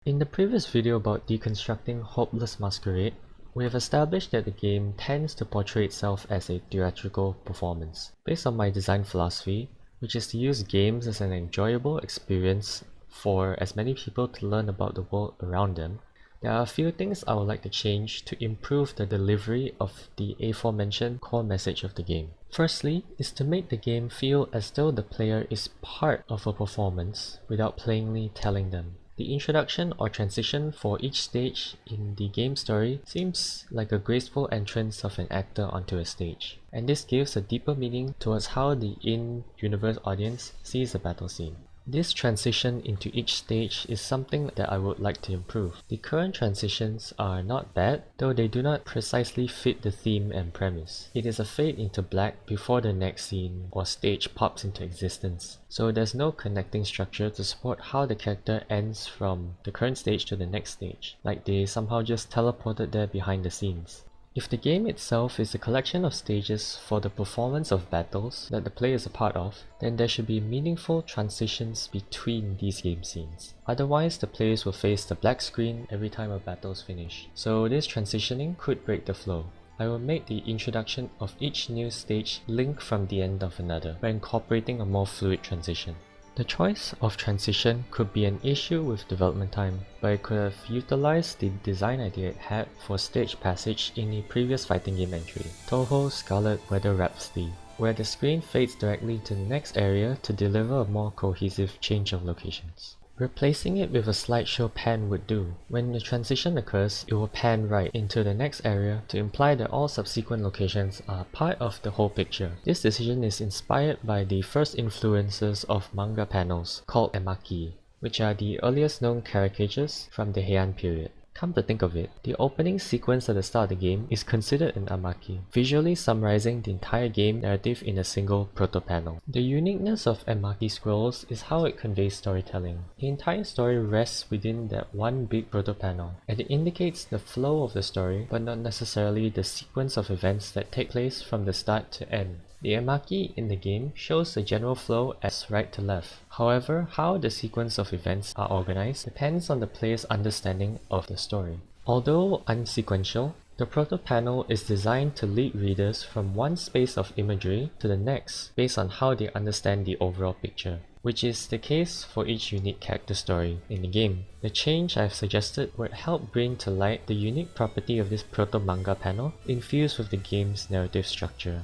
In the previous video about deconstructing Hopeless Masquerade, we have established that the game tends to portray itself as a theatrical performance. Based on my design philosophy, which is to use games as an enjoyable experience for as many people to learn about the world around them, there are a few things I would like to change to improve the delivery of the aforementioned core message of the game. Firstly, is to make the game feel as though the player is part of a performance without plainly telling them. The introduction or transition for each stage in the game story seems like a graceful entrance of an actor onto a stage, and this gives a deeper meaning towards how the in-universe audience sees the battle scene. This transition into each stage is something that I would like to improve. The current transitions are not bad, though they do not precisely fit the theme and premise. It is a fade into black before the next scene or stage pops into existence, so there's no connecting structure to support how the character ends from the current stage to the next stage, like they somehow just teleported there behind the scenes. If the game itself is a collection of stages for the performance of battles that the player is a part of, then there should be meaningful transitions between these game scenes. Otherwise, the players will face the black screen every time a battle is finished, so this transitioning could break the flow. I will make the introduction of each new stage link from the end of another by incorporating a more fluid transition. The choice of transition could be an issue with development time, but I could have utilized the design idea it had for stage passage in a previous fighting game entry, Touhou Scarlet Weather Rhapsody, where the screen fades directly to the next area to deliver a more cohesive change of locations. Replacing it with a slideshow pan would do. When the transition occurs, it will pan right into the next area to imply that all subsequent locations are part of the whole picture. This decision is inspired by the first influences of manga panels called emaki, which are the earliest known caricatures from the Heian period. Come to think of it, the opening sequence at the start of the game is considered an amaki, visually summarizing the entire game narrative in a single proto-panel. The uniqueness of amaki scrolls is how it conveys storytelling. The entire story rests within that one big proto-panel, and it indicates the flow of the story, but not necessarily the sequence of events that take place from the start to end. The emaki in the game shows the general flow as right to left. However, how the sequence of events are organized depends on the player's understanding of the story. Although unsequential, the proto-panel is designed to lead readers from one space of imagery to the next based on how they understand the overall picture, which is the case for each unique character story in the game. The change I've suggested would help bring to light the unique property of this proto-manga panel infused with the game's narrative structure.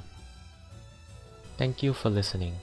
Thank you for listening.